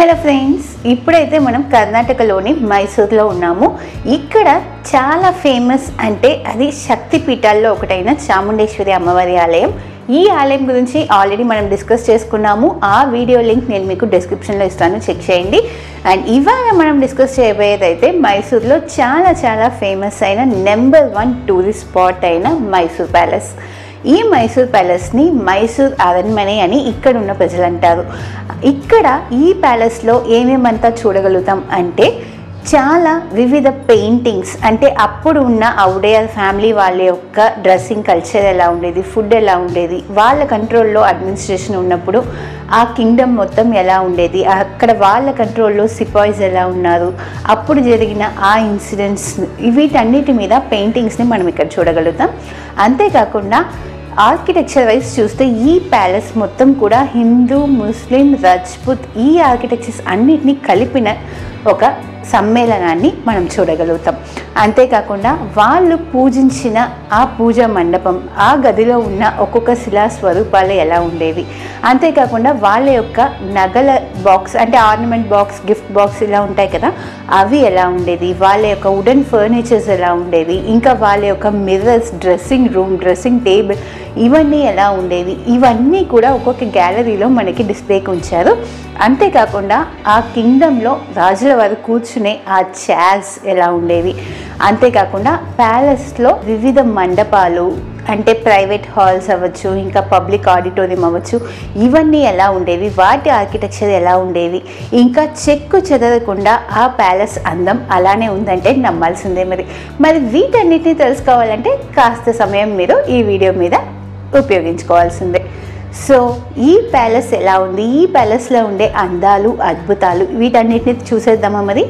Hello friends, ఇప్పుడైతే మనం కర్ణాటకలోని మైసూర్లో ఉన్నాము. ఇక్కడ చాలా ఫేమస్ అంటే అది శక్తి పీఠాల్లో ఒకటైన చాముండేశ్వరి అమ్మవారి ఆలయం. ఈ ఆలయం గురించి ఆల్రెడీ మనం డిస్కస్ చేసుకున్నాము. ఆ వీడియో లింక్ నేను మీకు డిస్క్రిప్షన్లో ఇస్తాను, చెక్ చేయండి. అండ్ ఇవాళ మనం డిస్కస్ చేయబోయేది అయితే మైసూర్లో చాలా ఫేమస్ అయిన నెంబర్ 1 టూరిస్ట్ స్పాట్ అయిన మైసూర్ ప్యాలెస్. ఈ మైసూర్ ప్యాలెస్ని మైసూర్ అరణ్మనే అని ఇక్కడ ఉన్న ప్రజలు అంటారు. ఇక్కడ ఈ ప్యాలెస్లో ఏమేమంతా చూడగలుగుతాం అంటే చాలా వివిధ పెయింటింగ్స్, అంటే అప్పుడు ఉన్న ఔడేయర్ ఫ్యామిలీ వాళ్ళ యొక్క డ్రెస్సింగ్ కల్చర్ ఎలా ఉండేది, ఫుడ్ ఎలా ఉండేది, వాళ్ళ కంట్రోల్లో అడ్మినిస్ట్రేషన్ ఉన్నప్పుడు ఆ కింగ్డమ్ మొత్తం ఎలా ఉండేది, అక్కడ వాళ్ళ కంట్రోల్లో సిపాయిస్ ఎలా ఉన్నారు, అప్పుడు జరిగిన ఆ ఇన్సిడెంట్స్, వీటన్నిటి మీద పెయింటింగ్స్ని మనం ఇక్కడ చూడగలుగుతాం. అంతేకాకుండా ఆర్కిటెక్చర్ వైజ్ చూస్తే ఈ ప్యాలెస్ మొత్తం కూడా హిందూ, ముస్లిం, రాజ్పుత్ ఈ ఆర్కిటెక్చర్స్ అన్నిటినీ కలిపిన ఒక సమ్మేళనాన్ని మనం చూడగలుగుతాం. అంతేకాకుండా వాళ్ళు పూజించిన ఆ పూజా మండపం, ఆ గదిలో ఉన్న ఒక్కొక్క శిలా స్వరూపాలు ఎలా ఉండేవి, అంతేకాకుండా వాళ్ళ యొక్క నగల బాక్స్ అంటే ఆర్నమెంట్ బాక్స్, గిఫ్ట్ బాక్స్ ఇలా ఉంటాయి కదా, అవి ఎలా ఉండేది, వాళ్ళ యొక్క వుడెన్ ఫర్నిచర్స్ ఎలా ఉండేవి, ఇంకా వాళ్ళ యొక్క mirrors, dressing room, dressing table ఇవన్నీ ఎలా ఉండేవి, ఇవన్నీ కూడా ఒక్కొక్క గ్యాలరీలో మనకి డిస్ప్లేకి ఉంచారు. అంతేకాకుండా ఆ కింగ్డమ్లో రాజుల వారు కూర్చునే ఆ చైర్స్ ఎలా ఉండేవి, అంతేకాకుండా ప్యాలెస్లో వివిధ మండపాలు అంటే ప్రైవేట్ హాల్స్ అవ్వచ్చు, ఇంకా పబ్లిక్ ఆడిటోరియం అవ్వచ్చు, ఇవన్నీ ఎలా ఉండేవి, వాటి ఆర్కిటెక్చర్ ఎలా ఉండేవి, ఇంకా చెక్కు చెదరకుండా ఆ ప్యాలెస్ అందం అలానే ఉందంటే నమ్మాల్సిందే. మరి వీటన్నిటిని తెలుసుకోవాలంటే కాస్త సమయం మీరు ఈ వీడియో మీద ఉపయోగించుకోవాల్సిందే. సో ఈ ప్యాలెస్ ఎలా ఉంది, ఈ ప్యాలెస్లో ఉండే అందాలు, అద్భుతాలు వీటన్నిటిని చూసేద్దామా మరి.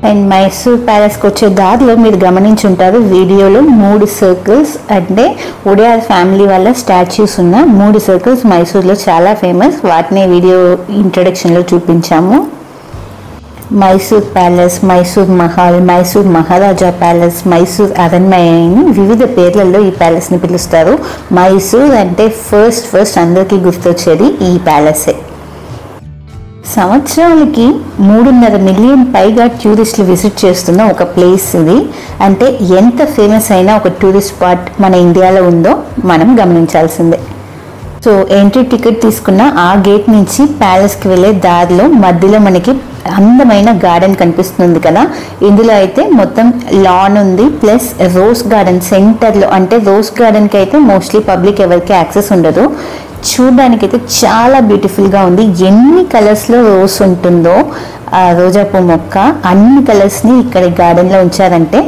అండ్ మైసూర్ ప్యాలెస్కి వచ్చే దారిలో మీరు గమనించుంటారు వీడియోలో 3 సర్కిల్స్, అంటే ఒడియార్ ఫ్యామిలీ వాళ్ళ స్టాచ్యూస్ ఉన్న 3 సర్కిల్స్ మైసూర్లో చాలా ఫేమస్. వాటిని వీడియో ఇంట్రడక్షన్లో చూపించాము. మైసూర్ ప్యాలెస్, మైసూర్ మహల్, మైసూర్ మహారాజా ప్యాలెస్, మైసూర్ అరణ్మయని వివిధ పేర్లలో ఈ ప్యాలెస్ని పిలుస్తారు. మైసూర్ అంటే ఫస్ట్ అందరికీ గుర్తొచ్చేది ఈ ప్యాలెసే. సంవత్సరాలకి 3.5 మిలియన్ పైగా టూరిస్టులు విజిట్ చేస్తున్న ఒక ప్లేస్ ఇది. అంటే ఎంత ఫేమస్ అయిన ఒక టూరిస్ట్ స్పాట్ మన ఇండియాలో ఉందో మనం గమనించాల్సిందే. సో ఎంట్రీ టికెట్ తీసుకున్న ఆ గేట్ నుంచి ప్యాలెస్కి వెళ్ళే దారిలో మధ్యలో మనకి అందమైన గార్డెన్ కనిపిస్తుంది కదా. ఇందులో అయితే మొత్తం లాన్ ఉంది, ప్లస్ రోజ్ గార్డెన్ సెంటర్లో. అంటే రోజ్ గార్డెన్కి అయితే మోస్ట్లీ పబ్లిక్ ఎవరికి యాక్సెస్ ఉండదు. చూడడానికి అయితే చాలా బ్యూటిఫుల్గా ఉంది. ఎన్ని కలర్స్లో రోజ్ ఉంటుందో ఆ రోజా పూ మొక్క, అన్ని కలర్స్ని ఇక్కడ గార్డెన్లో ఉంచారంటే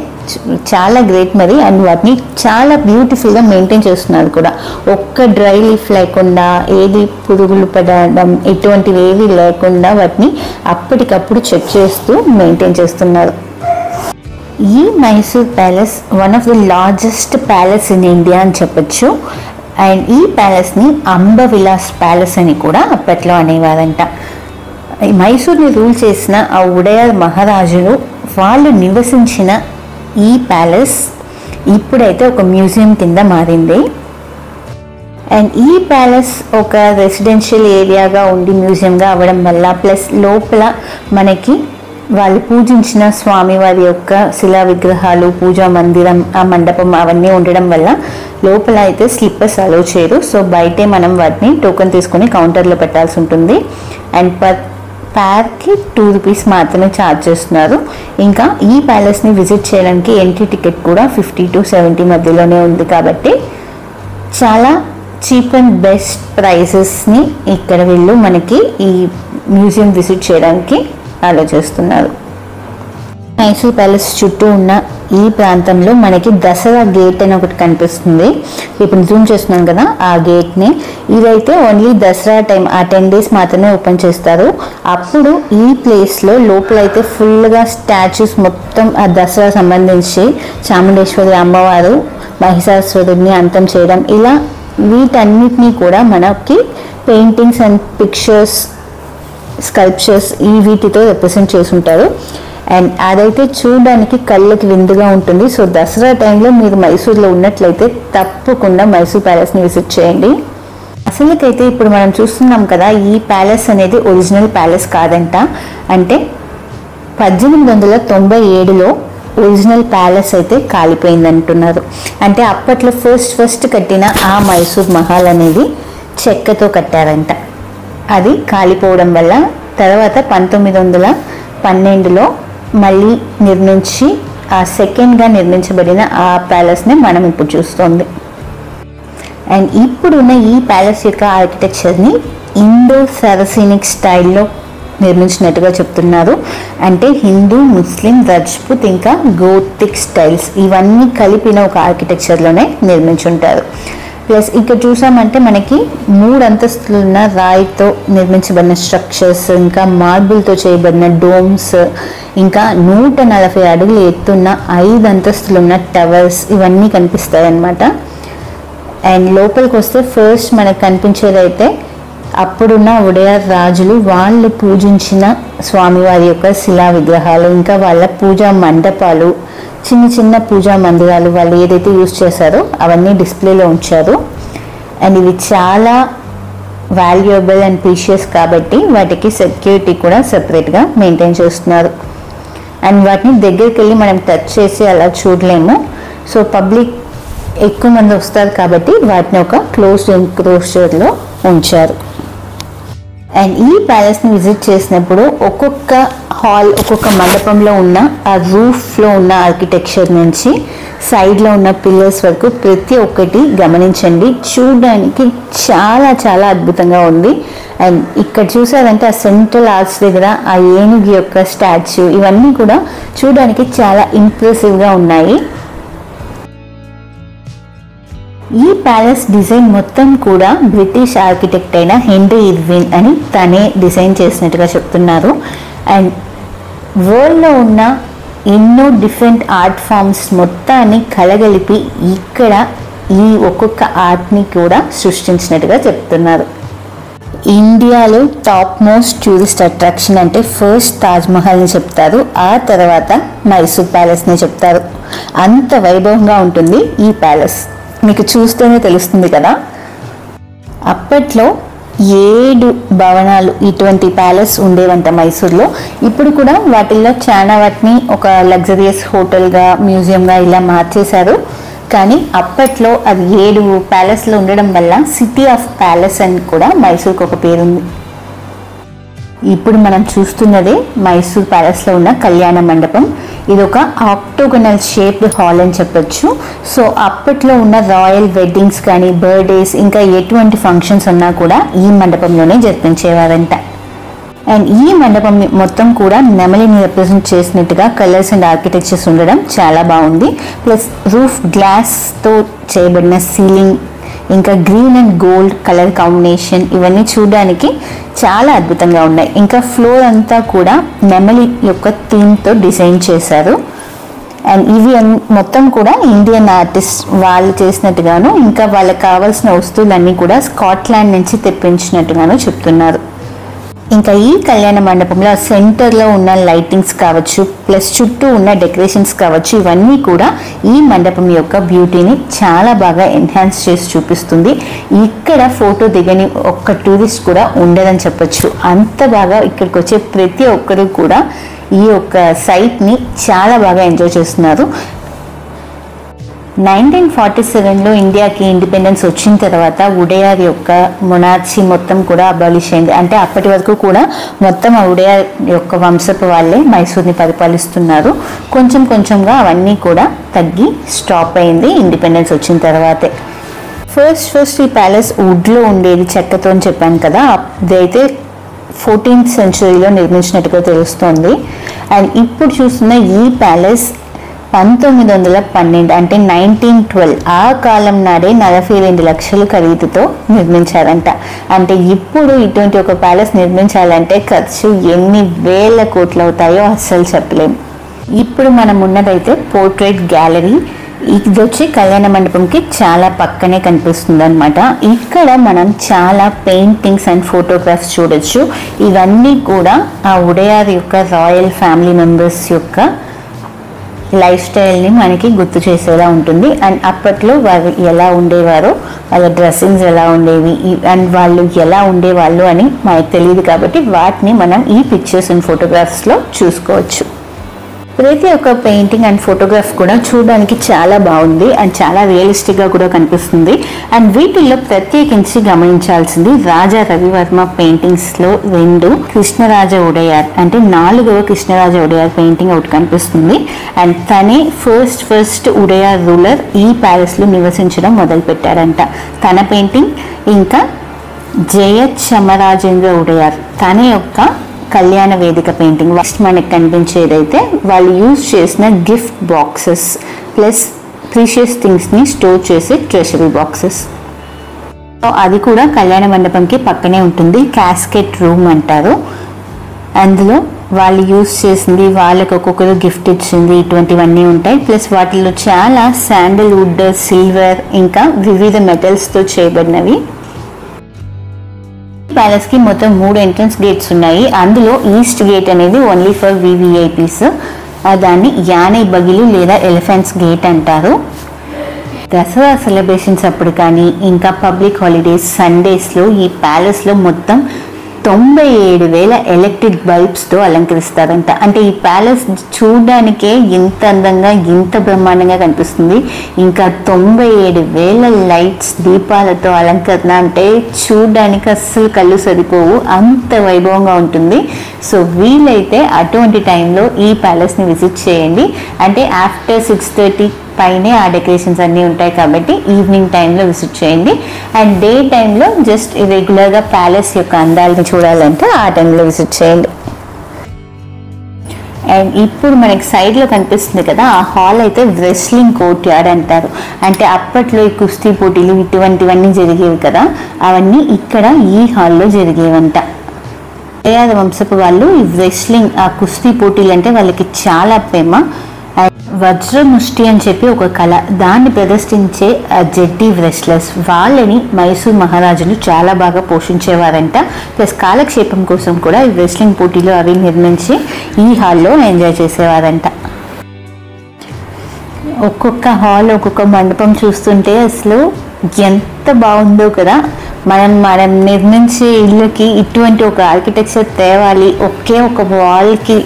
చాలా గ్రేట్ మరి. అండ్ వాటిని చాలా బ్యూటిఫుల్గా మెయింటైన్ చేస్తున్నారు కూడా. ఒక్క డ్రై లీఫ్ లేకుండా, ఏది పురుగులు పడడం ఇటువంటివి ఏవి లేకుండా వాటిని అప్పటికప్పుడు చెక్ చేస్తూ మెయింటైన్ చేస్తున్నారు. ఈ Mysore palace one of the largest palace in India అని చెప్పచ్చు. అండ్ ఈ ప్యాలెస్ని అంబవిలాస్ ప్యాలెస్ అని కూడా అప్పట్లో అనేవారంట. మైసూర్ని రూల్ చేసిన ఆ ఉడయార్ మహారాజులు వాళ్ళు నివసించిన ఈ ప్యాలెస్ ఇప్పుడైతే ఒక మ్యూజియం కింద మారింది. అండ్ ఈ ప్యాలెస్ ఒక రెసిడెన్షియల్ ఏరియాగా ఉండి మ్యూజియంగా అవ్వడం వల్ల, ప్లస్ లోపల మనకి వాళ్ళు పూజించిన స్వామివారి యొక్క శిలా విగ్రహాలు, పూజా మందిరం, ఆ మండపం అవన్నీ ఉండడం వల్ల లోపల అయితే స్లిప్పర్స్ అలో చేయరు. సో బయటే మనం వాటిని టోకెన్ తీసుకొని కౌంటర్లో పెట్టాల్సి ఉంటుంది. అండ్ ప్యార్కి 2 రూపీస్ మాత్రమే ఛార్జ్ చేస్తున్నారు. ఇంకా ఈ ప్యాలెస్ని విజిట్ చేయడానికి ఎంట్రీ టికెట్ కూడా 50 to 70 మధ్యలోనే ఉంది. కాబట్టి చాలా చీప్ అండ్ బెస్ట్ ప్రైసెస్ని ఇక్కడ వీళ్ళు మనకి ఈ మ్యూజియం విజిట్ చేయడానికి ఆలోచిస్తున్నారు. మైసూర్ ప్యాలెస్ చుట్టూ ఉన్న ఈ ప్రాంతంలో మనకి దసరా గేట్ అని ఒకటి కనిపిస్తుంది. ఇప్పుడు జూమ్ చేస్తున్నాం కదా ఆ గేట్ని. ఇదైతే ఓన్లీ దసరా టైం, ఆ 10 days మాత్రమే ఓపెన్ చేస్తారు. అప్పుడు ఈ ప్లేస్లో లోపలైతే ఫుల్గా స్టాచ్యూస్ మొత్తం ఆ దసరా సంబంధించి చాముండేశ్వరి అమ్మవారు, మహిషాసురుడిని అంతం చేయడం, ఇలా వీటన్నిటినీ కూడా మనకి పెయింటింగ్స్ అండ్ పిక్చర్స్, స్కల్ప్చర్స్ ఈ వీటితో రిప్రజెంట్ చేసి ఉంటారు. అండ్ అదైతే చూడడానికి కళ్ళకి విందుగా ఉంటుంది. సో దసరా టైంలో మీరు మైసూర్లో ఉన్నట్లయితే తప్పకుండా మైసూర్ ప్యాలెస్ని విజిట్ చేయండి. అసలుకైతే ఇప్పుడు మనం చూస్తున్నాం కదా, ఈ ప్యాలెస్ అనేది ఒరిజినల్ ప్యాలెస్ కాదంట. అంటే 1897లో ఒరిజినల్ ప్యాలెస్ అయితే కాలిపోయింది అంటున్నారు. అంటే అప్పట్లో ఫస్ట్ కట్టిన ఆ మైసూర్ మహల్ అనేది చెక్కతో కట్టారంట. అది కాలిపోవడం వల్ల తర్వాత 1912లో మళ్ళీ నిర్మించి ఆ సెకండ్గా నిర్మించబడిన ఆ ప్యాలెస్ని మనం ఇప్పుడు చూస్తుంది. అండ్ ఇప్పుడున్న ఈ ప్యాలెస్ యొక్క ఆర్కిటెక్చర్ని ఇండో సారసీనిక్ స్టైల్లో నిర్మించినట్టుగా చెప్తున్నారు. అంటే హిందూ, ముస్లిం, రజ్పుత్ ఇంకా గోతిక్ స్టైల్స్ ఇవన్నీ కలిపిన ఒక ఆర్కిటెక్చర్లోనే నిర్మించుంటారు. ప్లస్ ఇక్కడ చూసామంటే మనకి 3 అంతస్తులున్న రాయితో నిర్మించబడిన స్ట్రక్చర్స్, ఇంకా మార్బుల్తో చేయబడిన డోమ్స్, ఇంకా 140 అడుగులు ఎత్తున్న 5 అంతస్తులున్న టవర్స్ ఇవన్నీ కనిపిస్తాయి అన్నమాట. అండ్ లోపలికి వస్తే ఫస్ట్ మనకు కనిపించేదైతే అప్పుడున్న ఒడయార్ రాజులు వాళ్ళు పూజించిన స్వామివారి యొక్క శిలా విగ్రహాలు, ఇంకా వాళ్ళ పూజా మండపాలు, చిన్న పూజా మందిరాలు వాళ్ళు ఏదైతే యూజ్ చేశారో అవన్నీ డిస్ప్లేలో ఉంచారు. అండ్ ఇవి చాలా వాల్యుయబుల్ అండ్ ప్రీషియస్ కాబట్టి వాటికి సెక్యూరిటీ కూడా సెపరేట్గా మెయింటైన్ చేస్తున్నారు. అండ్ వాటిని దగ్గరికి వెళ్ళి మనం టచ్ చేసి అలా చూడలేము. సో పబ్లిక్ ఎక్కువ మంది వస్తారు కాబట్టి వాటిని ఒక క్లోజ్డ్ ఎన్క్లోజర్లో ఉంచారు. అండ్ ఈ ప్యాలెస్ని విజిట్ చేసినప్పుడు ఒక్కొక్క హాల్, ఒక్కొక్క మండపంలో ఉన్న ఆ రూఫ్లో ఉన్న ఆర్కిటెక్చర్ నుంచి సైడ్లో ఉన్న పిల్లర్స్ వరకు ప్రతి ఒక్కటి గమనించండి. చూడడానికి చాలా అద్భుతంగా ఉంది. అండ్ ఇక్కడ చూసారంటే ఆ సెంట్రల్ ఆర్చ్ దగ్గర ఆ ఏనుగు యొక్క స్టాచ్యూ ఇవన్నీ కూడా చూడడానికి చాలా ఇంప్రెసివ్గా ఉన్నాయి. ఈ ప్యాలెస్ డిజైన్ మొత్తం కూడా బ్రిటిష్ ఆర్కిటెక్ట్ అయిన హెన్రీ ఇర్విన్ అని తనే డిజైన్ చేసినట్టుగా చెప్తున్నారు. అండ్ వరల్డ్లో ఉన్న ఎన్నో డిఫరెంట్ ఆర్ట్ ఫామ్స్ మొత్తాన్ని కలగలిపి ఇక్కడ ఈ ఒక్కొక్క ఆర్ట్ని కూడా సృష్టించినట్టుగా చెప్తున్నారు. ఇండియాలో టాప్ మోస్ట్ టూరిస్ట్ అట్రాక్షన్ అంటే ఫస్ట్ తాజ్మహల్ని చెప్తారు, ఆ తర్వాత మైసూర్ ప్యాలెస్ని చెప్తారు. అంత వైభవంగా ఉంటుంది ఈ ప్యాలెస్, మీకు చూస్తేనే తెలుస్తుంది కదా. అప్పట్లో 7 భవనాలు ఇటువంటి ప్యాలెస్ ఉండేవంట మైసూర్లో. ఇప్పుడు కూడా వాటిల్లో చాలా వాటిని ఒక లగ్జరియస్ హోటల్గా, మ్యూజియంగా ఇలా మార్చేశారు. కానీ అప్పట్లో అది 7 ప్యాలెస్లో ఉండడం వల్ల సిటీ ఆఫ్ ప్యాలెస్ అని కూడా మైసూర్కి ఒక పేరుంది. ఇప్పుడు మనం చూస్తున్నదే మైసూర్ ప్యాలెస్లో ఉన్న కళ్యాణ మండపం. ఇది ఒక ఆక్టోగనల్ షేప్డ్ హాల్ అని చెప్పొచ్చు. సో అప్పట్లో ఉన్న రాయల్ వెడ్డింగ్స్ కానీ, బర్త్డేస్, ఇంకా ఎటువంటి ఫంక్షన్స్ ఉన్నా కూడా ఈ మండపంలోనే జరిపించేవారంట. అండ్ ఈ మండపం మొత్తం కూడా నెమలిని రిప్రజెంట్ చేసినట్టుగా కలర్స్ అండ్ ఆర్కిటెక్చర్స్ ఉండడం చాలా బాగుంది. ప్లస్ రూఫ్ గ్లాస్తో చేయబడిన సీలింగ్, ఇంకా green and gold colour combination ఇవన్నీ చూడడానికి చాలా అద్భుతంగా ఉన్నాయి. ఇంకా ఫ్లోర్ అంతా కూడా నెమలి యొక్క థీమ్తో డిజైన్ చేశారు. అండ్ ఇవి మొత్తం కూడా ఇండియన్ ఆర్టిస్ట్ వాళ్ళు చేసినట్టుగాను, ఇంకా వాళ్ళకి కావాల్సిన వస్తువులన్నీ కూడా స్కాట్లాండ్ నుంచి తెప్పించినట్టుగాను చెప్తున్నారు. ఇంకా ఈ కళ్యాణ మండపంలో సెంటర్లో ఉన్న లైటింగ్స్ కావచ్చు, ప్లస్ చుట్టూ ఉన్న డెకరేషన్స్ కావచ్చు, ఇవన్నీ కూడా ఈ మండపం యొక్క బ్యూటీని చాలా బాగా ఎన్హాన్స్ చేసి చూపిస్తుంది. ఇక్కడ ఫోటో దిగని ఒక్క టూరిస్ట్ కూడా ఉండదని చెప్పొచ్చు. అంత బాగా ఇక్కడికి వచ్చే ప్రతి ఒక్కరు కూడా ఈ యొక్క సైట్ని చాలా బాగా ఎంజాయ్ చేస్తున్నారు. 1947లో ఇండియాకి ఇండిపెండెన్స్ వచ్చిన తర్వాత ఉడయార్ యొక్క మొనార్చీ మొత్తం కూడా అబాలిష్ అయింది. అంటే అప్పటి వరకు కూడా మొత్తం ఆ ఉడయార్ యొక్క వంశపు వాళ్ళే మైసూర్ని పరిపాలిస్తున్నారు. కొంచెంగా అవన్నీ కూడా తగ్గి స్టాప్ అయింది ఇండిపెండెన్స్ వచ్చిన తర్వాతే. ఫస్ట్ ఈ ప్యాలెస్ వుడ్లో ఉండేది, చెక్కతో అని చెప్పాను కదా. అదైతే 14th centuryలో నిర్మించినట్టుగా తెలుస్తోంది. అండ్ ఇప్పుడు చూస్తున్న ఈ ప్యాలెస్ 1912 అంటే 1912 ఆ కాలం నాడే 42 లక్షల ఖరీదుతో నిర్మించారంట. అంటే ఇప్పుడు ఇటువంటి ఒక ప్యాలెస్ నిర్మించాలంటే ఖర్చు ఎన్ని వేల కోట్లు అవుతాయో అస్సలు చెప్పలేము. ఇప్పుడు మనం ఉన్నదైతే పోర్ట్రేట్ గ్యాలరీ. ఇది వచ్చి కళ్యాణ మండపంకి చాలా పక్కనే కనిపిస్తుంది అనమాట. ఇక్కడ మనం చాలా పెయింటింగ్స్ అండ్ ఫోటోగ్రాఫ్స్ చూడొచ్చు. ఇవన్నీ కూడా ఆ ఉడయార్ యొక్క రాయల్ ఫ్యామిలీ మెంబర్స్ యొక్క లైఫ్ స్టైల్ని మనకి గుర్తు చేసేలా ఉంటుంది. అండ్ అప్పట్లో వారు ఎలా ఉండేవారో, వాళ్ళ డ్రెస్సింగ్స్ ఎలా ఉండేవి అండ్ వాళ్ళు ఎలా ఉండేవాళ్ళు అని మనకు తెలియదు కాబట్టి వాటిని మనం ఈ పిక్చర్స్ అండ్ ఫోటోగ్రాఫ్స్లో చూసుకోవచ్చు. ప్రతి ఒక్క పెయింటింగ్ అండ్ ఫోటోగ్రాఫ్ కూడా చూడడానికి చాలా బాగుంది అండ్ చాలా రియలిస్టిక్గా కూడా కనిపిస్తుంది. అండ్ వీటిల్లో ప్రత్యేకించి గమనించాల్సింది రాజా రవివర్మ పెయింటింగ్స్లో 2 కృష్ణరాజ ఒడయార్ అంటే 4వ కృష్ణరాజ ఒడయార్ పెయింటింగ్ ఒకటి కనిపిస్తుంది. అండ్ తనే ఫస్ట్ ఒడయార్ రూలర్ ఈ ప్యాలెస్లో నివసించడం మొదలుపెట్టారంట. తన పెయింటింగ్ ఇంకా జయచమరాజేంద్ర ఒడయార్ తన యొక్క కళ్యాణ వేదిక పెయింటింగ్. ఫస్ట్ మనకు కనిపించేదైతే వాళ్ళు యూజ్ చేసిన గిఫ్ట్ బాక్సెస్ ప్లస్ ప్రీషియస్ థింగ్స్ని స్టోర్ చేసే ట్రెషరీ బాక్సెస్. అది కూడా కళ్యాణ మండపంకి పక్కనే ఉంటుంది. క్యాస్కెట్ రూమ్ అంటారు. అందులో వాళ్ళు యూజ్ చేసింది, వాళ్ళకి ఒక్కొక్కరు గిఫ్ట్ ఇచ్చింది, ఇటువంటివన్నీ ఉంటాయి. ప్లస్ వాటిలో చాలా శాండల్వుడ్, సిల్వర్ ఇంకా వివిధ మెటల్స్తో చేయబడినవి. ప్యాలెస్ కి మొత్తం 3 ఎంట్రన్స్ గేట్స్ ఉన్నాయి. అందులో ఈస్ట్ గేట్ అనేది ఓన్లీ ఫర్ వివిఐపీస్. దాన్ని యానే బగిలి లేదా ఎలిఫెంట్స్ గేట్ అంటారు. దసరా సెలబ్రేషన్స్ అప్పుడు కానీ ఇంకా పబ్లిక్ హాలిడేస్ సండేస్లో ఈ ప్యాలెస్లో మొత్తం 97,000 ఎలక్ట్రిక్ బల్బ్స్తో అలంకరిస్తారంట. అంటే ఈ ప్యాలెస్ చూడడానికే ఇంత అందంగా ఇంత బ్రహ్మాండంగా కనిపిస్తుంది. ఇంకా 97,000 లైట్స్ దీపాలతో అలంకరణ అంటే చూడడానికి అస్సలు కళ్ళు సరిపోవు, అంత వైభవంగా ఉంటుంది. సో వీలైతే అటువంటి టైంలో ఈ ప్యాలెస్ని విజిట్ చేయండి. అంటే ఆఫ్టర్ 6:30 పైనే ఆ డెకరేషన్స్ అన్నీ ఉంటాయి కాబట్టి ఈవినింగ్ టైంలో విజిట్ చేయండి. అండ్ డే టైంలో జస్ట్ రెగ్యులర్గా ప్యాలెస్ యొక్క అందాలని చూడాలంటే ఆ టైంలో విజిట్ చేయండి. అండ్ ఇప్పుడు మనకి సైడ్లో కనిపిస్తుంది కదా, ఆ హాల్ అయితే రెస్లింగ్ కోర్ట్ యార్డ్ అంటారు. అంటే అప్పట్లో ఈ కుస్తీ పోటీలు ఇటువంటివన్నీ జరిగేవి కదా, అవన్నీ ఇక్కడ ఈ హాల్లో జరిగేవంట. ఒడయార్ వంశపు వాళ్ళు ఈ రెస్లింగ్ ఆ కుస్తీ పోటీలు అంటే వాళ్ళకి చాలా ప్రేమ. వజ్రముష్టి అని చెప్పి ఒక కళ, దాన్ని ప్రదర్శించే జెడ్డీ రెస్లర్స్ వాళ్ళని మైసూర్ మహారాజులు చాలా బాగా పోషించేవారంట. ప్లస్ కాలక్షేపం కోసం కూడా ఈ రెస్లింగ్ పోటీలు అవి నిర్మించి ఈ హాల్లో ఎంజాయ్ చేసేవారంట. ఒక్కొక్క హాల్ ఒక్కొక్క మండపం చూస్తుంటే అసలు ఎంత బాగుందో కదా. మనం నిర్మించే ఇళ్ళకి ఇటువంటి ఒక ఆర్కిటెక్చర్ తేవాలి, ఒకే ఒక వాల్కి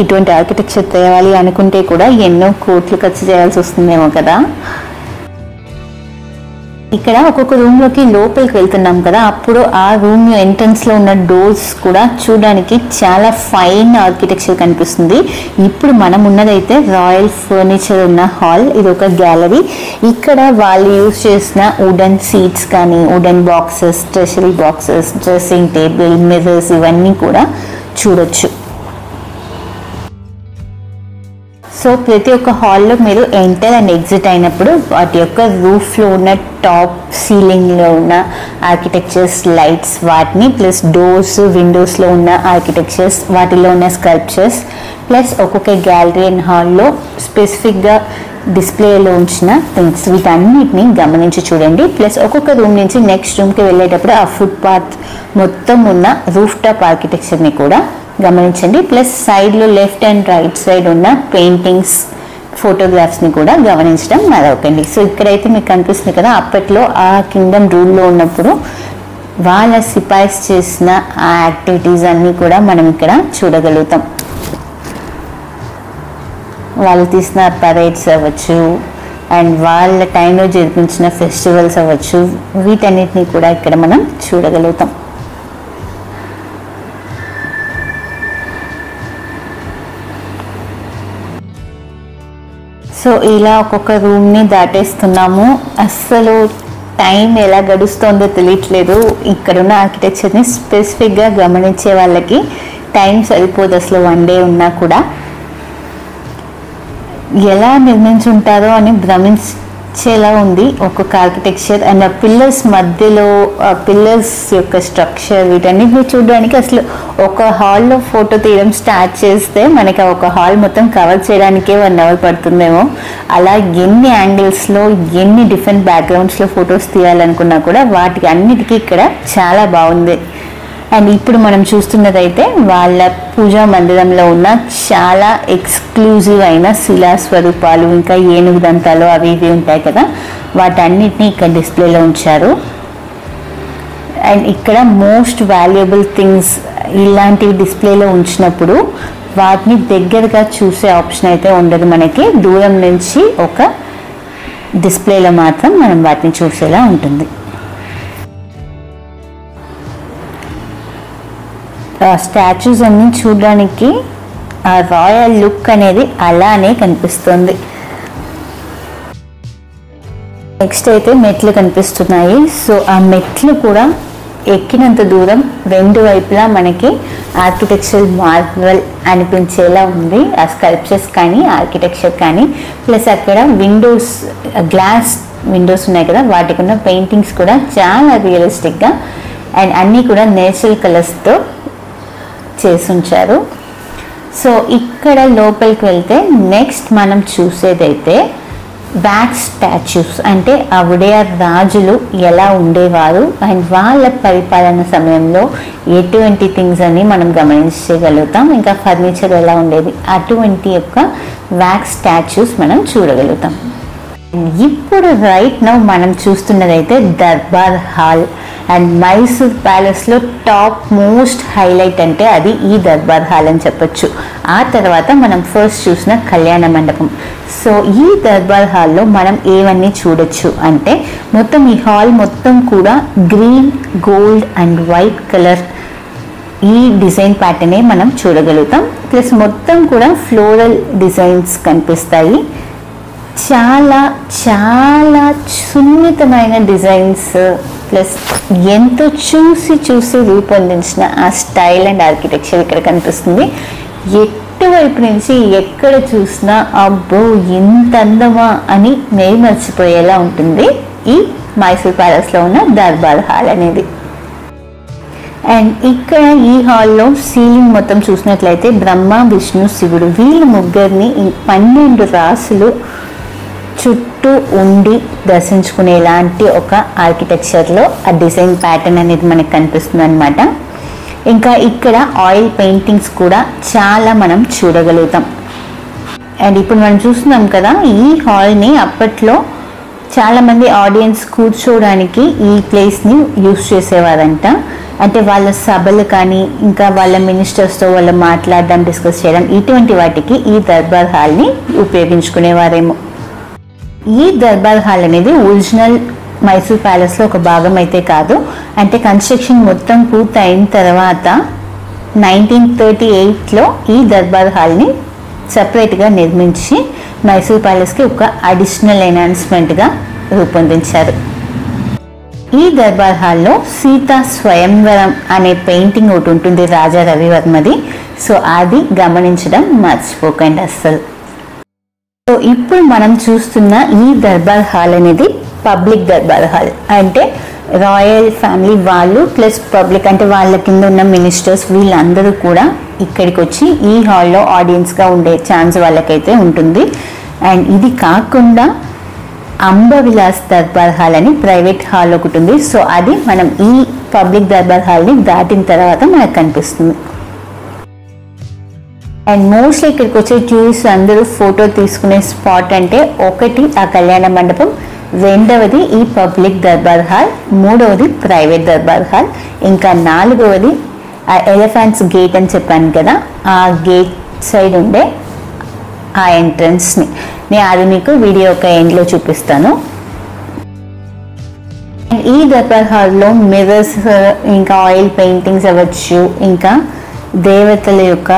ఇటువంటి ఆర్కిటెక్చర్ తేవాలి అనుకుంటే కూడా ఎన్నో కోట్లు ఖర్చు చేయాల్సి వస్తుందేమో కదా. ఇక్కడ ఒక్కొక్క రూమ్లోకి లోపలికి వెళ్తున్నాం కదా, అప్పుడు ఆ రూమ్ ఎంట్రన్స్లో ఉన్న డోర్స్ కూడా చూడడానికి చాలా ఫైన్ ఆర్కిటెక్చర్ కనిపిస్తుంది. ఇప్పుడు మనం ఉన్నదైతే రాయల్ ఫర్నిచర్ ఉన్న హాల్. ఇది ఒక గ్యాలరీ. ఇక్కడ వాళ్ళు యూజ్ చేసిన వుడెన్ సీట్స్ కానీ wooden boxes, treasury boxes, dressing table, mirrors ఇవన్నీ కూడా చూడొచ్చు. సో ప్రతి ఒక్క హాల్లో మీరు ఎంటర్ అండ్ ఎగ్జిట్ అయినప్పుడు వాటి యొక్క రూఫ్లో ఉన్న టాప్ సీలింగ్లో ఉన్న ఆర్కిటెక్చర్స్, లైట్స్ వాటిని ప్లస్ డోర్స్, విండోస్లో ఉన్న ఆర్కిటెక్చర్స్, వాటిలో ఉన్న స్కల్ప్చర్స్ ప్లస్ ఒక్కొక్క గ్యాలరీ అండ్ హాల్లో స్పెసిఫిక్గా డిస్ప్లేలో ఉంచిన థింగ్స్ వీటన్నిటిని గమనించి చూడండి. ప్లస్ ఒక్కొక్క రూమ్ నుంచి నెక్స్ట్ రూమ్కి వెళ్ళేటప్పుడు ఆ ఫుట్ పాత్ మొత్తం ఉన్న రూఫ్ టాప్ ఆర్కిటెక్చర్ని కూడా గమనించండి. ప్లస్ సైడ్లో లెఫ్ట్ అండ్ రైట్ సైడ్ ఉన్న పెయింటింగ్స్, ఫోటోగ్రాఫ్స్ని కూడా గమనించడం మరొకండి. సో ఇక్కడైతే మీకు కనిపిస్తుంది కదా, అప్పట్లో ఆ కింగ్డమ్ రూల్లో ఉన్నప్పుడు వాళ్ళ సిపాయిస్ చేసిన ఆ యాక్టివిటీస్ అన్నీ కూడా మనం ఇక్కడ చూడగలుగుతాం. వాళ్ళు తీసిన పరేడ్స్ అవ్వచ్చు అండ్ వాళ్ళ టైంలో జరిపించిన ఫెస్టివల్స్ అవ్వచ్చు, వీటన్నిటిని కూడా ఇక్కడ మనం చూడగలుగుతాం. సో ఇలా ఒక్కొక్క రూమ్ని దాటేస్తున్నాము. అస్సలు టైం ఎలా గడుస్తుందో తెలియట్లేదు. ఇక్కడున్న ఆర్కిటెక్చర్ని స్పెసిఫిక్గా గమనించే వాళ్ళకి టైం సరిపోదు అసలు వన్ డే ఉన్నా కూడా. ఎలా నిర్మించి ఉంటారో అని భ్రమించేలా ఉంది ఒక్కొక్క ఆర్కిటెక్చర్. అండ్ ఆ పిల్లర్స్ మధ్యలో పిల్లర్స్ యొక్క స్ట్రక్చర్ వీటన్నిటిని చూడడానికి అసలు ఒక హాల్లో ఫోటో తీయడం స్టార్ట్ చేస్తే మనకి ఒక హాల్ మొత్తం కవర్ చేయడానికే 1 అవర్ పడుతుందేమో. అలా ఎన్ని యాంగిల్స్లో ఎన్ని డిఫరెంట్ బ్యాక్గ్రౌండ్స్లో ఫొటోస్ తీయాలనుకున్నా కూడా వాటికి అన్నిటికీ ఇక్కడ చాలా బాగుంది. అండ్ ఇప్పుడు మనం చూస్తున్నదైతే వాళ్ళ పూజా మందిరంలో ఉన్న చాలా ఎక్స్క్లూజివ్ అయిన శిలా స్వరూపాలు, ఇంకా ఏనుగు దంతాలు అవి ఇవి ఉంటాయి కదా, వాటన్నిటిని ఇక్కడ డిస్ప్లేలో ఉంచారు. అండ్ ఇక్కడ మోస్ట్ వాల్యుబుల్ థింగ్స్ ఇలాంటివి డిస్ప్లేలో ఉంచినప్పుడు వాటిని దగ్గరగా చూసే ఆప్షన్ అయితే ఉండదు మనకి. దూరం నుంచి ఒక డిస్ప్లేలో మాత్రం మనం వాటిని చూసేలా ఉంటుంది. స్టాచ్యూస్ అన్నీ చూడడానికి ఆ రాయల్ లుక్ అనేది అలానే కనిపిస్తుంది. నెక్స్ట్ అయితే మెట్లు కనిపిస్తున్నాయి. సో ఆ మెట్లు కూడా ఎక్కినంత దూరం రెండు వైపులా మనకి ఆర్కిటెక్చరల్ మార్వెల్ అనిపించేలా ఉంది. ఆ స్కల్ప్చర్స్ కానీ ఆర్కిటెక్చర్ కానీ, ప్లస్ అక్కడ విండోస్, గ్లాస్ విండోస్ ఉన్నాయి కదా, వాటికి ఉన్న పెయింటింగ్స్ కూడా చాలా రియలిస్టిక్గా అండ్ అన్నీ కూడా నేచురల్ కలర్స్తో చేసి ఉంచారు. సో ఇక్కడ లోపలికి వెళ్తే నెక్స్ట్ మనం చూసేదైతే వ్యాక్స్ స్టాచ్యూస్, అంటే ఉడయార్ రాజులు ఎలా ఉండేవారు అండ్ వాళ్ళ పరిపాలన సమయంలో ఎటువంటి థింగ్స్ అని మనం గమనించగలుగుతాం. ఇంకా ఫర్నిచర్ ఎలా ఉండేది, అటువంటి యొక్క వ్యాక్స్ స్టాచ్యూస్ మనం చూడగలుగుతాం. ఇప్పుడు రైట్ నౌ మనం చూస్తున్నదైతే దర్బార్ హాల్. అండ్ మైసూర్ ప్యాలెస్లో టాప్ మోస్ట్ హైలైట్ అంటే అది ఈ దర్బార్ హాల్ అని చెప్పొచ్చు. ఆ తర్వాత మనం ఫస్ట్ చూసిన కళ్యాణ మండపం. సో ఈ దర్బార్ హాల్లో మనం ఏవన్నీ చూడొచ్చు అంటే మొత్తం ఈ హాల్ మొత్తం కూడా green, gold and white colour ఈ డిజైన్ ప్యాటర్నే మనం చూడగలుగుతాం. ప్లస్ మొత్తం కూడా ఫ్లోరల్ డిజైన్స్ కనిపిస్తాయి. చాలా చాలా సున్నితమైన డిజైన్స్, ప్లస్ ఎంతో చూసి రూపొందించిన ఆ స్టైల్ అండ్ ఆర్కిటెక్చర్ ఇక్కడ కనిపిస్తుంది. ఎటువైపు నుంచి ఎక్కడ చూసినా అబ్బో ఇంత అందమా అని మేలు మర్చిపోయేలా ఉంటుంది ఈ మైసూర్ ప్యాలెస్లో ఉన్న దర్బార్ హాల్ అనేది. అండ్ ఇక్కడ ఈ హాల్లో సీలింగ్ మొత్తం చూసినట్లయితే బ్రహ్మ, విష్ణు, శివుడు వీళ్ళ ముగ్గురిని 12 రాసులు చుట్టూ ఉండి దర్శించుకునేలాంటి ఒక ఆర్కిటెక్చర్లో ఆ డిజైన్ ప్యాటర్న్ అనేది మనకు కనిపిస్తుంది అనమాట. ఇంకా ఇక్కడ ఆయిల్ పెయింటింగ్స్ కూడా చాలా మనం చూడగలుగుతాం. అండ్ ఇప్పుడు మనం చూస్తున్నాం కదా, ఈ హాల్ని అప్పట్లో చాలామంది ఆడియన్స్ కూర్చోవడానికి ఈ ప్లేస్ని యూజ్ చేసేవారంట. అంటే వాళ్ళ సభలు కానీ, ఇంకా వాళ్ళ మినిస్టర్స్తో వాళ్ళు మాట్లాడడం, డిస్కస్ చేయడం, ఇటువంటి వాటికి ఈ దర్బార్ హాల్ని ఉపయోగించుకునేవారేమో. ఈ దర్బార్ హాల్ అనేది ఒరిజినల్ మైసూర్ ప్యాలెస్లో ఒక భాగం అయితే కాదు. అంటే కన్స్ట్రక్షన్ మొత్తం పూర్తి అయిన తర్వాత 1938లో ఈ దర్బార్ హాల్ని సపరేట్గా నిర్మించి మైసూర్ ప్యాలెస్కి ఒక అడిషనల్ ఎన్హాన్స్మెంట్గా రూపొందించారు. ఈ దర్బార్ హాల్లో సీతా స్వయంవరం అనే పెయింటింగ్ ఒకటి ఉంటుంది రాజా రవివర్మది. సో అది గమనించడం మర్చిపోకండి అస్సలు. సో ఇప్పుడు మనం చూస్తున్న ఈ దర్బార్ హాల్ అనేది పబ్లిక్ దర్బార్ హాల్. అంటే రాయల్ ఫ్యామిలీ వాళ్ళు ప్లస్ పబ్లిక్, అంటే వాళ్ళ కింద ఉన్న మినిస్టర్స్ వీళ్ళందరూ కూడా ఇక్కడికి వచ్చి ఈ హాల్లో ఆడియన్స్గా ఉండే ఛాన్స్ వాళ్ళకైతే ఉంటుంది. అండ్ ఇది కాకుండా అంబవిలాస్ దర్బార్ హాల్ అని ప్రైవేట్ హాల్ ఒకటి ఉంది. సో అది మనం ఈ పబ్లిక్ దర్బార్ హాల్ని దాటిన తర్వాత మనకు కనిపిస్తుంది. అండ్ మోస్ట్లీ ఇక్కడికి వచ్చే టూరిస్ట్ అందరూ ఫోటో తీసుకునే స్పాట్ అంటే ఒకటి ఆ కళ్యాణ మండపం, రెండవది ఈ పబ్లిక్ దర్బార్ హాల్, మూడవది ప్రైవేట్ దర్బార్ హాల్, ఇంకా నాలుగవది ఆ ఎలిఫెంట్స్ గేట్ అని చెప్పాను కదా, ఆ గేట్ సైడ్ ఉండే ఆ ఎంట్రన్స్ని అది మీకు వీడియో ఒక ఎండ్లో చూపిస్తాను. ఈ దర్బార్ హాల్లో మిర్రర్స్, ఇంకా ఆయిల్ పెయింటింగ్స్ అవ్వచ్చు, ఇంకా దేవతల యొక్క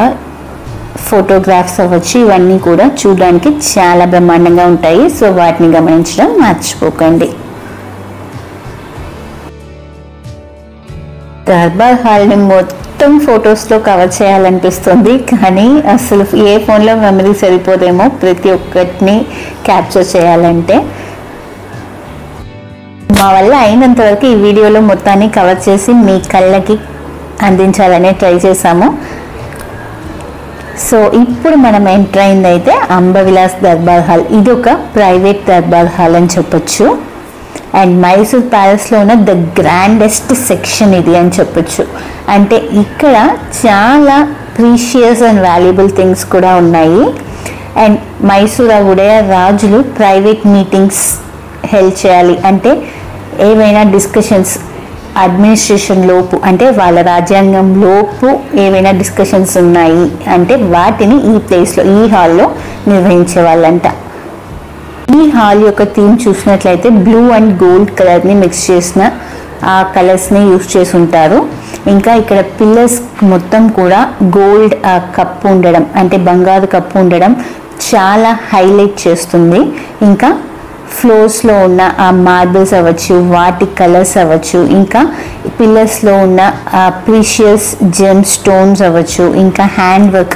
ఫోటోగ్రాఫ్స్ అవ్వచ్చు, ఇవన్నీ కూడా చూడడానికి చాలా బ్రహ్మాండంగా ఉంటాయి. సో వాటిని గమనించడం మర్చిపోకండి. దర్బార్ హాల్ని మొత్తం ఫొటోస్లో కవర్ చేయాలనిపిస్తుంది, కానీ అసలు ఏ ఫోన్లో మెమరీ సరిపోదేమో ప్రతి ఒక్కటిని క్యాప్చర్ చేయాలంటే. మా వల్ల అయినంత వరకు ఈ వీడియోలో మొత్తాన్ని కవర్ చేసి మీ కళ్ళకి అందించాలనే ట్రై చేశాము. సో ఇప్పుడు మనం ఎంటర్ అయిందైతే అంబవిలాస్ దర్బార్ హాల్. ఇది ఒక ప్రైవేట్ దర్బార్ హాల్ అని చెప్పొచ్చు. అండ్ మైసూర్ ప్యాలెస్లో ఉన్న ద గ్రాండెస్ట్ సెక్షన్ ఇది అని చెప్పొచ్చు. అంటే ఇక్కడ చాలా ప్రీషియస్ అండ్ వాల్యుబుల్ థింగ్స్ కూడా ఉన్నాయి. అండ్ మైసూర్ ఉడయ రాజులు ప్రైవేట్ మీటింగ్స్ హెల్డ్ చేయాలి అంటే ఏవైనా డిస్కషన్స్ అడ్మినిస్ట్రేషన్ లోపు అంటే వాళ్ళ రాజ్యాంగం లోపు ఏవైనా డిస్కషన్స్ ఉన్నాయి అంటే వాటిని ఈ ప్లేస్లో ఈ హాల్లో నిర్వహించే వాళ్ళంట. ఈ హాల్ యొక్క థీమ్ చూసినట్లయితే బ్లూ అండ్ గోల్డ్ కలర్ని మిక్స్ చేసిన ఆ కలర్స్ని యూజ్ చేసి ఉంటారు. ఇంకా ఇక్కడ పిల్లర్స్ మొత్తం కూడా గోల్డ్ కప్పు ఉండడం అంటే బంగారు కప్పు ఉండడం చాలా హైలైట్ చేస్తుంది. ఇంకా ఫ్లోర్స్లో ఉన్న ఆ మార్బుల్స్ అవ్వచ్చు, వాటి కలర్స్ అవ్వచ్చు, ఇంకా పిల్లర్స్లో ఉన్న ప్రీషియస్ జెమ్ స్టోన్స్ అవ్వచ్చు, ఇంకా హ్యాండ్ వర్క్,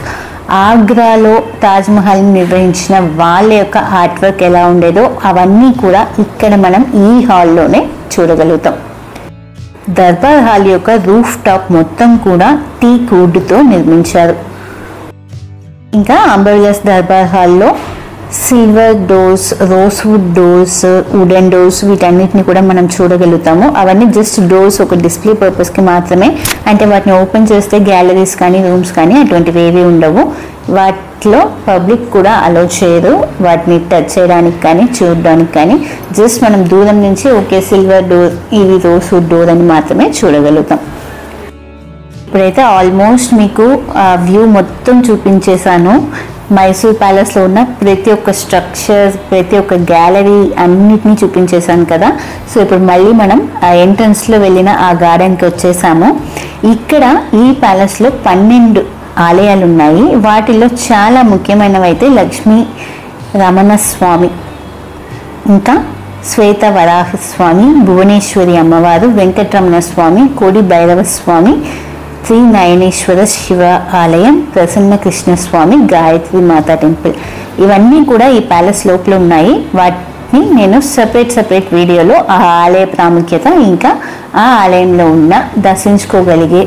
ఆగ్రాలో తాజ్మహల్ని నిర్వహించిన వాళ్ళ యొక్క ఆర్ట్ వర్క్ ఎలా ఉండేదో అవన్నీ కూడా ఇక్కడ మనం ఈ హాల్లోనే చూడగలుగుతాం. దర్బార్ హాల్ యొక్క రూఫ్ టాప్ మొత్తం కూడా టీక్ వుడ్తో నిర్మించారు. ఇంకా అంబర్విలాస్ దర్బార్ హాల్లో silver doors, rosewood doors, wooden doors వీటన్నిటిని కూడా మనం చూడగలుగుతాము. అవన్నీ జస్ట్ డోర్స్ ఒక డిస్ప్లే పర్పస్కి మాత్రమే. అంటే వాటిని ఓపెన్ చేస్తే గ్యాలరీస్ కానీ రూమ్స్ కానీ అటువంటివి ఏవి ఉండవు. వాటిలో పబ్లిక్ కూడా అలౌ చేయరు వాటిని టచ్ చేయడానికి కానీ చూడడానికి కానీ. జస్ట్ మనం దూరం నుంచి ఓకే సిల్వర్ డోర్ ఇది రోస్వుడ్ డోర్ అని మాత్రమే చూడగలుగుతాం. ఇప్పుడైతే ఆల్మోస్ట్ మీకు వ్యూ మొత్తం చూపించేశాను. మైసూర్ ప్యాలెస్లో ఉన్న ప్రతి ఒక్క స్ట్రక్చర్, ప్రతి ఒక్క గ్యాలరీ అన్నిటినీ చూపించేశాను కదా. సో ఇప్పుడు మళ్ళీ మనం ఆ ఎంట్రన్స్లో వెళ్ళిన ఆ గార్డెన్కి వచ్చేసాము. ఇక్కడ ఈ ప్యాలెస్లో 12 ఆలయాలు ఉన్నాయి. వాటిల్లో చాలా ముఖ్యమైనవి అయితే లక్ష్మీ రమణ స్వామి, ఇంకా శ్వేత వరాహ స్వామి, భువనేశ్వరి అమ్మవారు, వెంకటరమణ స్వామి, కోడి భైరవ స్వామి, శ్రీ నయనేశ్వర శివ ఆలయం, ప్రసన్న కృష్ణ స్వామి, గాయత్రి మాతా టెంపుల్ ఇవన్నీ కూడా ఈ ప్యాలెస్ లోపల ఉన్నాయి. వాటిని నేను సపరేట్ వీడియోలో ఆ ఆలయ ప్రాముఖ్యత ఇంకా ఆ ఆలయంలో ఉన్న దర్శించుకోగలిగే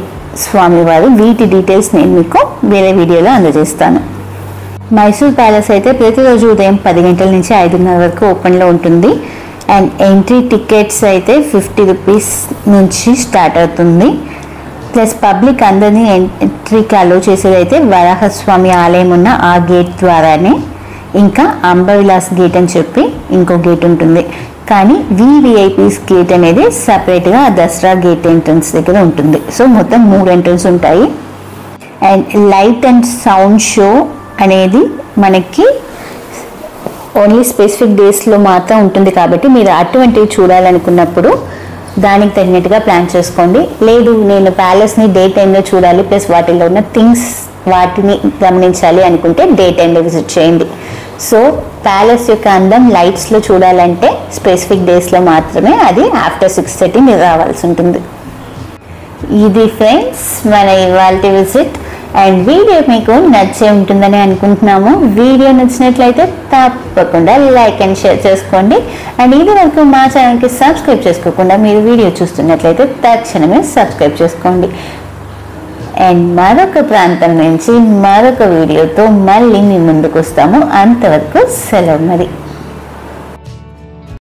స్వామివారు వీటి డీటెయిల్స్ నేను మీకు వేరే వీడియోలో అందజేస్తాను. మైసూర్ ప్యాలెస్ అయితే ప్రతిరోజు ఉదయం 10 గంటల నుంచి 5:30 వరకు ఓపెన్లో ఉంటుంది. అండ్ ఎంట్రీ టికెట్స్ అయితే 50 రూపీస్ నుంచి స్టార్ట్ అవుతుంది. ప్లస్ పబ్లిక్ అందరినీ ఎంట్రీకి అలో చేసేది అయితే వరాహస్వామి ఆలయం ఉన్న ఆ గేట్ ద్వారానే. ఇంకా అంబర్విలాస్ గేట్ అని చెప్పి ఇంకో గేట్ ఉంటుంది. కానీ వివిఐపీస్ గేట్ అనేది సపరేట్గా దసరా గేట్ ఎంట్రన్స్ దగ్గర ఉంటుంది. సో మొత్తం 3 ఎంట్రన్స్ ఉంటాయి. And light and sound show అనేది మనకి ఓన్లీ స్పెసిఫిక్ డేస్లో మాత్రం ఉంటుంది. కాబట్టి మీరు అటువంటివి చూడాలనుకున్నప్పుడు దానికి తగినట్టుగా ప్లాన్ చేసుకోండి. లేదు నేను ప్యాలెస్ని డే టైంలో చూడాలి ప్లస్ వాటిల్లో ఉన్న థింగ్స్ వాటిని గమనించాలి అనుకుంటే డే టైంలో విజిట్ చేయండి. సో ప్యాలెస్ యొక్క అందం లైట్స్లో చూడాలంటే స్పెసిఫిక్ డేస్లో మాత్రమే, అది ఆఫ్టర్ 6:30 మీరు రావాల్సి ఉంటుంది. ఇది ఫ్రెండ్స్ మన ఇవాల్టి విజిట్. అండ్ వీడియో మీకు నచ్చే ఉంటుందని అనుకుంటున్నాము. వీడియో నచ్చినట్లయితే తప్పకుండా లైక్ అండ్ షేర్ చేసుకోండి. అండ్ ఇది వరకు మా ఛానల్కి సబ్స్క్రైబ్ చేసుకోకుండా మీరు వీడియో చూస్తున్నట్లయితే తక్షణమే సబ్స్క్రైబ్ చేసుకోండి. అండ్ మరొక ప్రాంతం నుంచి మరొక వీడియోతో మళ్ళీ మీ ముందుకు వస్తాము. అంతవరకు సెలవు మరి.